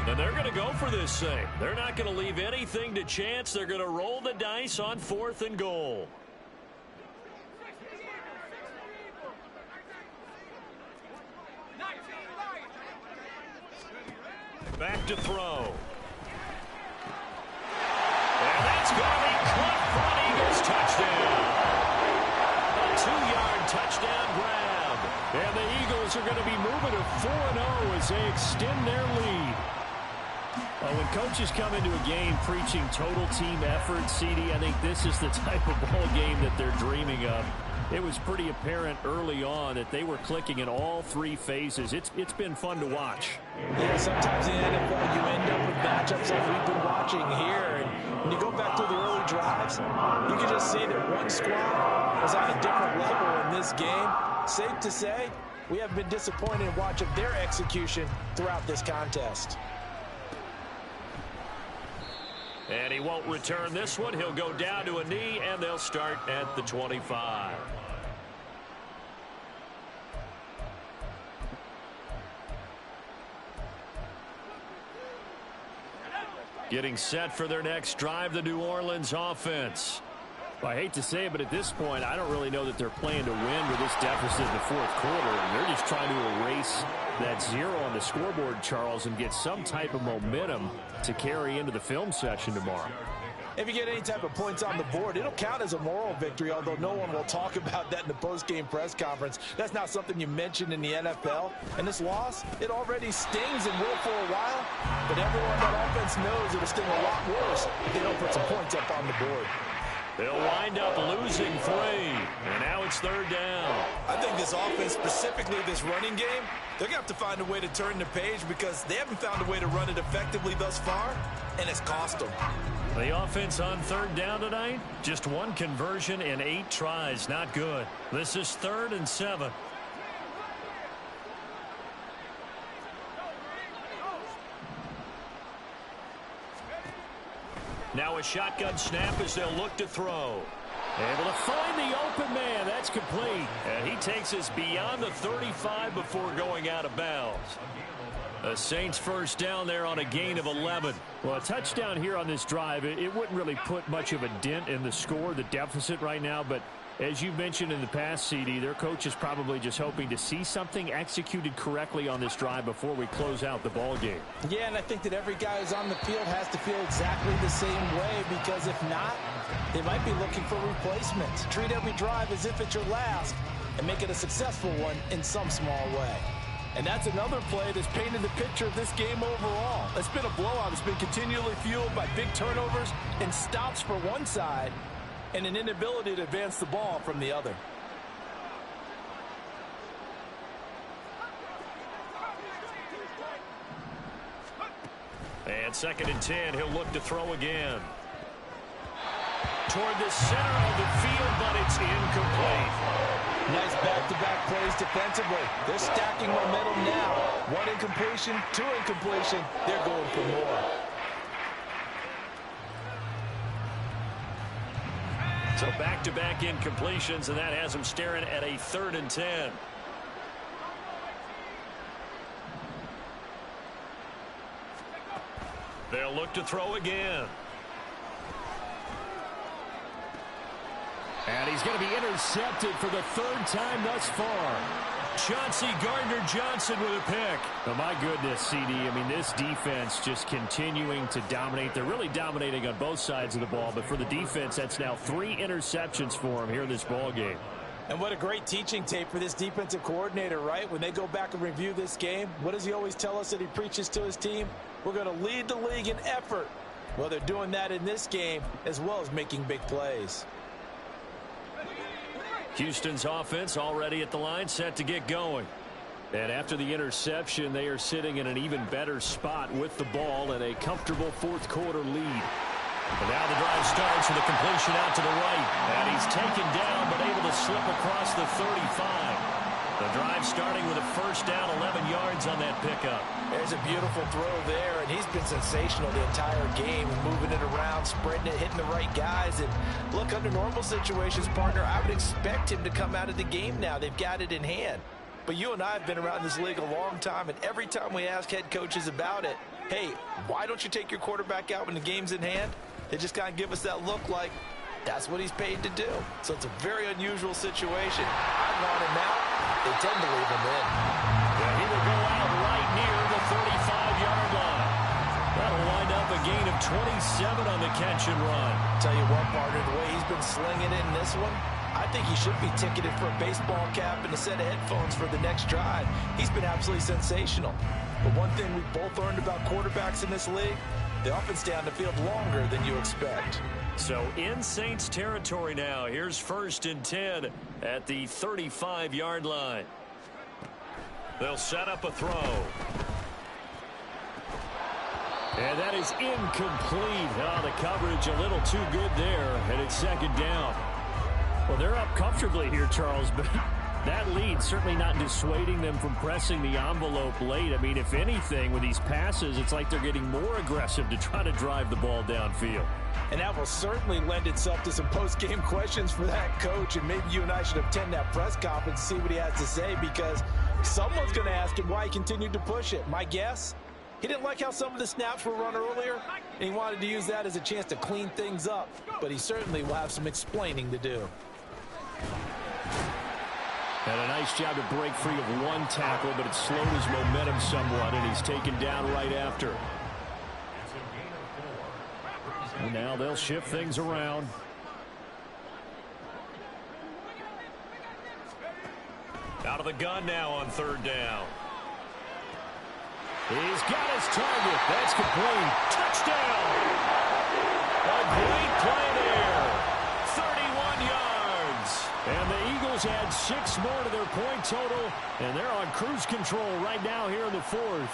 And they're going to go for this thing. They're not going to leave anything to chance. They're going to roll the dice on 4th and goal. Back to throw. And that's going to be caught for an Eagles touchdown. A 2-yard touchdown grab. And the Eagles are going to be moving to 4-0 as they extend their lead. Well, when coaches come into a game preaching total team effort, CD, I think this is the type of ball game that they're dreaming of. It was pretty apparent early on that they were clicking in all 3 phases. It's been fun to watch. Yeah, sometimes in the NFL you end up with matchups like we've been watching here. And when you go back to the early drives, you can just see that one squad was on a different level in this game. Safe to say, we have been disappointed in watching their execution throughout this contest. And he won't return this one. He'll go down to a knee, and they'll start at the 25. Getting set for their next drive, the New Orleans offense. Well, I hate to say it, but at this point, I don't really know that they're playing to win with this deficit in the 4th quarter. They're just trying to erase that 0 on the scoreboard, Charles, and get some type of momentum to carry into the film session tomorrow. If you get any type of points on the board, it'll count as a moral victory, although no one will talk about that in the post-game press conference. That's not something you mentioned in the NFL. And this loss, it already stings and will for a while, but everyone that offense knows it'll sting a lot worse if they don't put some points up on the board. They'll wind up losing 3, and now it's 3rd down. I think this offense, specifically this running game, they're going to have to find a way to turn the page because they haven't found a way to run it effectively thus far, and it's cost them. The offense on 3rd down tonight, just 1 conversion in 8 tries. Not good. This is 3rd and 7. Now a shotgun snap as they'll look to throw. Able to find the open man. That's complete. And he takes us beyond the 35 before going out of bounds. The Saints first down there on a gain of 11. Well, a touchdown here on this drive, it wouldn't really put much of a dent in the score, the deficit right now, but as you mentioned in the past, CD, their coach is probably just hoping to see something executed correctly on this drive before we close out the ball game. Yeah, and I think that every guy who's on the field has to feel exactly the same way, because if not, they might be looking for replacements. Treat every drive as if it's your last and make it a successful one in some small way. And that's another play that's painted the picture of this game overall. It's been a blowout. It's been continually fueled by big turnovers and stops for one side and an inability to advance the ball from the other. And 2nd and 10, he'll look to throw again. Toward the center of the field, but it's incomplete. Nice back-to-back plays defensively. They're stacking momentum now. 1 incompletion, 2 incompletion. They're going for more. So back-to-back incompletions, and that has them staring at a 3rd and 10. They'll look to throw again. And he's going to be intercepted for the 3rd time thus far. Chauncey Gardner-Johnson with a pick. Oh, my goodness, CD. I mean, this defense just continuing to dominate. They're really dominating on both sides of the ball. But for the defense, that's now 3 interceptions for him here in this ball game. And what a great teaching tape for this defensive coordinator, right? When they go back and review this game, what does he always tell us that he preaches to his team? We're going to lead the league in effort. Well, they're doing that in this game as well as making big plays. Houston's offense already at the line, set to get going. And after the interception, they are sitting in an even better spot with the ball and a comfortable 4th quarter lead. And now the drive starts with a completion out to the right. And he's taken down but able to slip across the 35. The drive starting with a 1st down, 11 yards on that pickup. There's a beautiful throw there, and he's been sensational the entire game, moving it around, spreading it, hitting the right guys. And look, under normal situations, partner, I would expect him to come out of the game now. They've got it in hand. But you and I have been around this league a long time, and every time we ask head coaches about it, hey, why don't you take your quarterback out when the game's in hand? They just kind of give us that look like that's what he's paid to do. So it's a very unusual situation. I want him out. They tend to leave him in. Yeah, he will go out right near the 35-yard line. That'll wind up a gain of 27 on the catch and run. Tell you what, partner, the way he's been slinging it in this one, I think he should be ticketed for a baseball cap and a set of headphones for the next drive. He's been absolutely sensational. But one thing we've both learned about quarterbacks in this league, they often stay on the field longer than you expect. So in Saints territory now. Here's 1st and 10 at the 35-yard line. They'll set up a throw. And that is incomplete. Oh, the coverage a little too good there, and it's 2nd down. Well, they're up comfortably here, Charles, but that lead certainly not dissuading them from pressing the envelope late. I mean, if anything, with these passes, it's like they're getting more aggressive to try to drive the ball downfield. And that will certainly lend itself to some post-game questions for that coach, and maybe you and I should attend that press conference and see what he has to say, because someone's going to ask him why he continued to push it. My guess, he didn't like how some of the snaps were run earlier, and he wanted to use that as a chance to clean things up, but he certainly will have some explaining to do. And a nice job to break free of one tackle, but it slowed his momentum somewhat, and he's taken down right after. And now they'll shift things around. Out of the gun now on 3rd down. He's got his target. That's complete. Touchdown! A great play there. 31 yards. And the Eagles add 6 more to their point total, and they're on cruise control right now here in the 4th.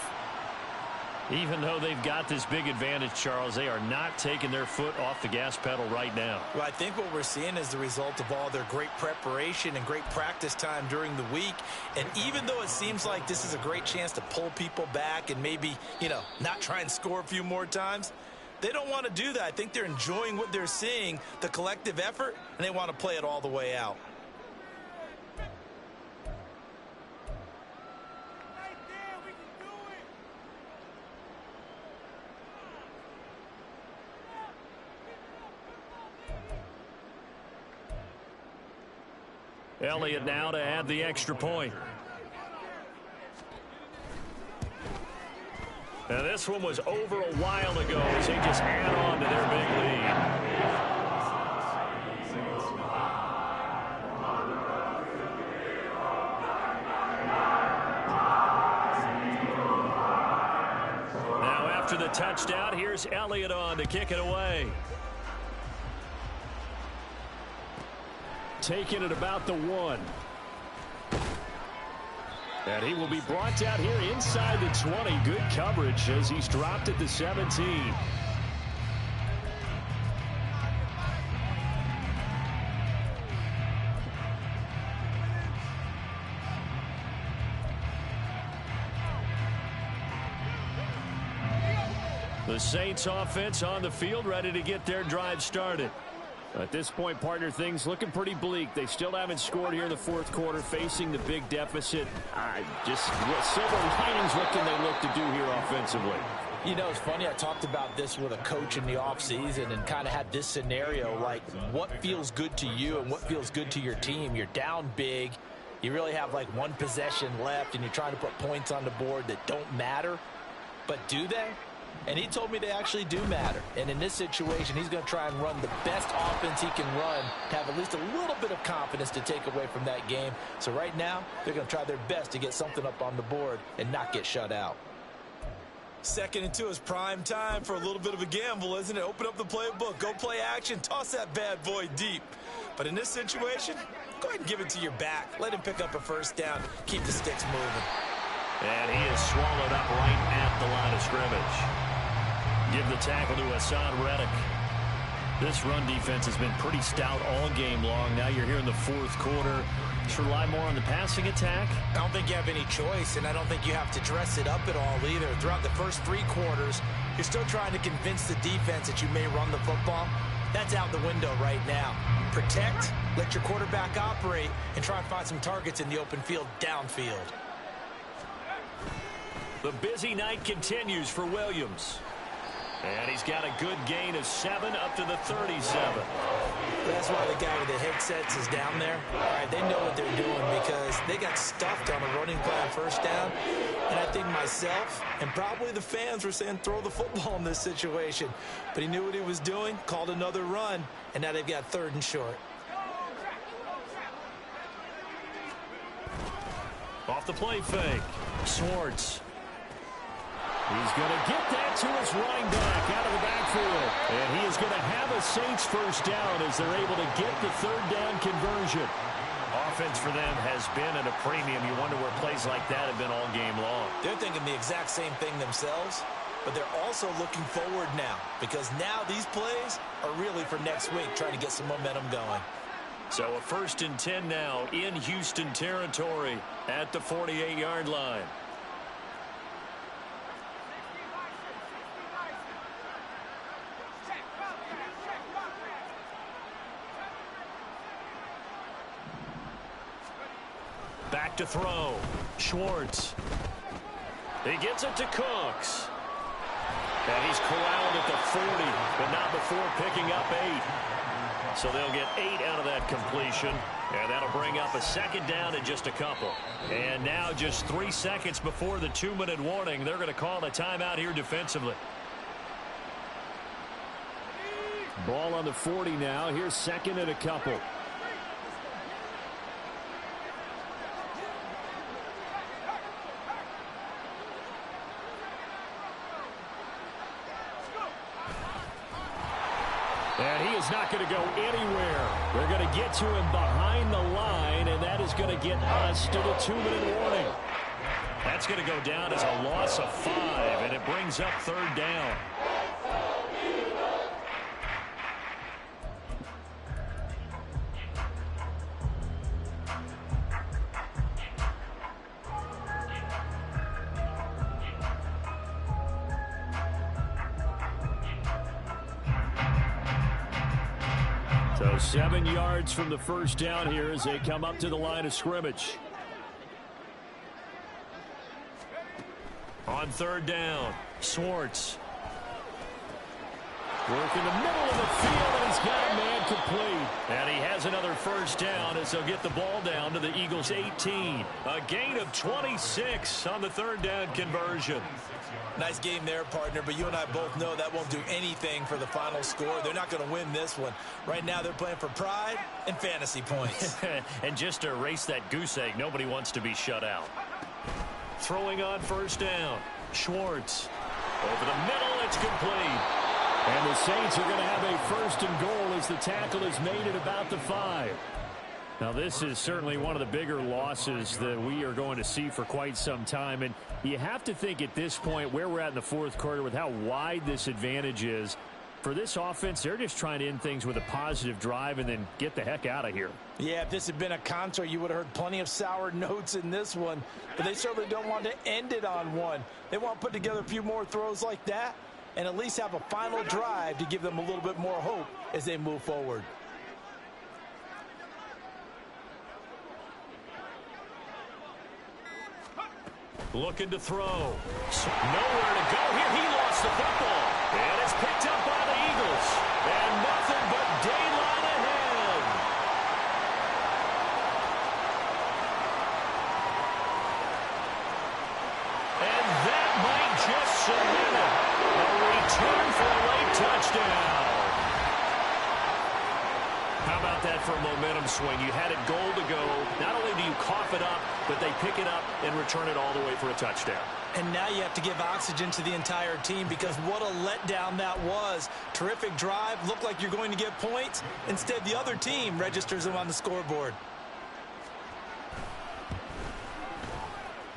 Even though they've got this big advantage, Charles, they are not taking their foot off the gas pedal right now. Well, I think what we're seeing is the result of all their great preparation and great practice time during the week. And even though it seems like this is a great chance to pull people back and maybe, not try and score a few more times, they don't want to do that. I think they're enjoying what they're seeing, the collective effort, and they want to play it all the way out. Elliott now to add the extra point. Now this one was over a while ago as they just add on to their big lead. After the touchdown, here's Elliott on to kick it away. Taking it about the 1. And he will be brought down here inside the 20. Good coverage as he's dropped at the 17. The Saints offense on the field, ready to get their drive started. At this point, partner, things looking pretty bleak. They still haven't scored here in the fourth quarter, facing the big deficit. Just what silver linings, what can they look to do here offensively? You know, it's funny, I talked about this with a coach in the offseason and kind of had this scenario, like what feels good to you and what feels good to your team. You're down big. You really have like one possession left, and you're trying to put points on the board that don't matter. But do they? And he told me they actually do matter. And in this situation, he's going to try and run the best offense he can run to have at least a little bit of confidence to take away from that game. So right now, they're going to try their best to get something up on the board and not get shut out. 2nd and 2 is prime time for a little bit of a gamble, isn't it? Open up the playbook, go play action, toss that bad boy deep. But in this situation, go ahead and give it to your back. Let him pick up a first down, keep the sticks moving. And he is swallowed up right at the line of scrimmage. Give the tackle to Hassan Reddick. This run defense has been pretty stout all game long. Now you're here in the fourth quarter. Just rely more on the passing attack. I don't think you have any choice, and I don't think you have to dress it up at all either. Throughout the first 3 quarters, you're still trying to convince the defense that you may run the football. That's out the window right now. Protect, let your quarterback operate, and try and find some targets in the open field downfield. The busy night continues for Williams. And he's got a good gain of 7 up to the 37. That's why the guy with the headsets is down there. All right, they know what they're doing because they got stuffed on a running play on first down. And I think myself and probably the fans were saying throw the football in this situation. But he knew what he was doing, called another run, and now they've got 3rd and short. Off the play fake. Swartz. He's going to get that to his running back out of the backfield. And he is going to have a Saints first down as they're able to get the 3rd down conversion. Offense for them has been at a premium. You wonder where plays like that have been all game long. They're thinking the exact same thing themselves, but they're also looking forward now because now these plays are really for next week, trying to get some momentum going. So a 1st and 10 now in Houston territory at the 48-yard line. Back to throw. Schwartz. He gets it to Cooks. And he's corralled at the 40, but not before picking up 8. So they'll get 8 out of that completion. And that'll bring up a 2nd down in just a couple. And now just 3 seconds before the 2-minute warning, they're going to call a timeout here defensively. Ball on the 40 now. Here's 2nd and a couple. And he is not going to go anywhere. They're going to get to him behind the line, and that is going to get us to the 2-minute warning. That's going to go down as a loss of 5, and it brings up 3rd down. So 7 yards from the first down here as they come up to the line of scrimmage. On 3rd down, Swartz. Work in the middle of the field, and he's got a man complete. And he has another first down as they'll get the ball down to the Eagles' 18. A gain of 26 on the 3rd down conversion. Nice game there, partner, but you and I both know that won't do anything for the final score. They're not going to win this one. Right now they're playing for pride and fantasy points. And just to erase that goose egg, nobody wants to be shut out. Throwing on first down, Schwartz. Over the middle, it's complete. And the Saints are going to have a first and goal as the tackle is made at about the 5. Now, this is certainly one of the bigger losses that we are going to see for quite some time. And you have to think at this point where we're at in the fourth quarter with how wide this advantage is. For this offense, they're just trying to end things with a positive drive and then get the heck out of here. Yeah, if this had been a concert, you would have heard plenty of sour notes in this one. But they certainly don't want to end it on one. They want to put together a few more throws like that and at least have a final drive to give them a little bit more hope as they move forward. Looking to throw. Nowhere to go here. He lost the football. And it's picked up by the Eagles. And nothing but daylight ahead. And that might just cement it. A return for a late touchdown. How about that for a momentum swing? You had a goal to go. Not only do you cough it up, but they pick it up and return it all the way for a touchdown. And now you have to give oxygen to the entire team because what a letdown that was. Terrific drive. Looked like you're going to get points. Instead, the other team registers them on the scoreboard.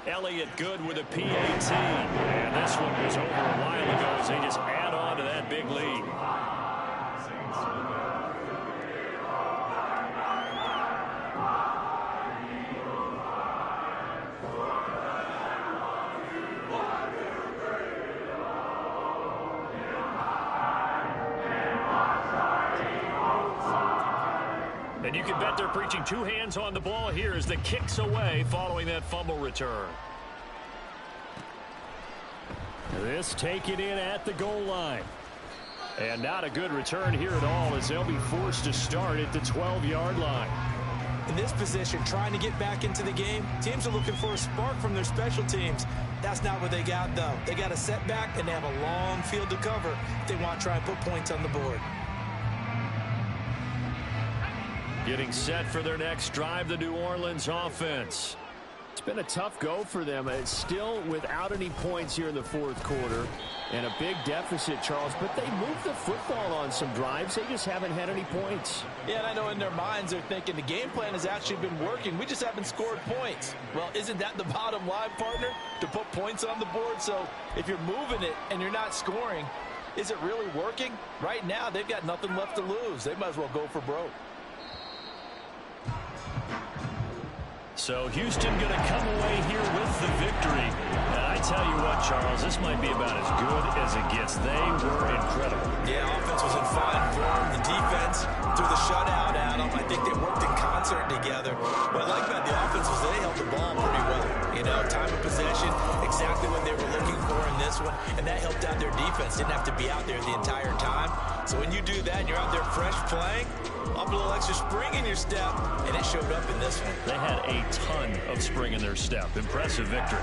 Elliott good with a PAT. And this one was over a while ago as they just add on to that big lead. And you can bet they're preaching two hands on the ball here as the kick's away following that fumble return. This taken in at the goal line. And not a good return here at all as they'll be forced to start at the 12-yard line. In this position, trying to get back into the game, teams are looking for a spark from their special teams. That's not what they got, though. They got a setback, and they have a long field to cover if they want to try and put points on the board. Getting set for their next drive, the New Orleans offense. It's been a tough go for them. It's still without any points here in the fourth quarter and a big deficit, Charles, but they moved the football on some drives. They just haven't had any points. Yeah, and I know in their minds they're thinking the game plan has actually been working. We just haven't scored points. Well, isn't that the bottom line, partner? To put points on the board? So if you're moving it and you're not scoring, is it really working? Right now, they've got nothing left to lose. They might as well go for broke. So Houston going to come away here with the victory. And I tell you what, Charles, this might be about as good as it gets. They were incredible. Yeah, offense was in fine form. The defense threw the shutout at them. I think they worked in concert together. What I like about the offense was they held the ball pretty well. You know, time of possession, exactly what they were looking for in this one. And that helped out their defense. Didn't have to be out there the entire time. So when you do that and you're out there fresh playing, up a little extra spring in your step, and it showed up in this one. They had a ton of spring in their step. Impressive victory.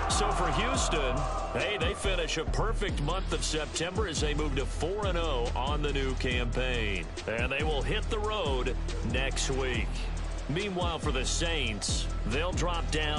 So for Houston, hey, they finish a perfect month of September as they move to 4-0 on the new campaign. And they will hit the road next week. Meanwhile, for the Saints, they'll drop down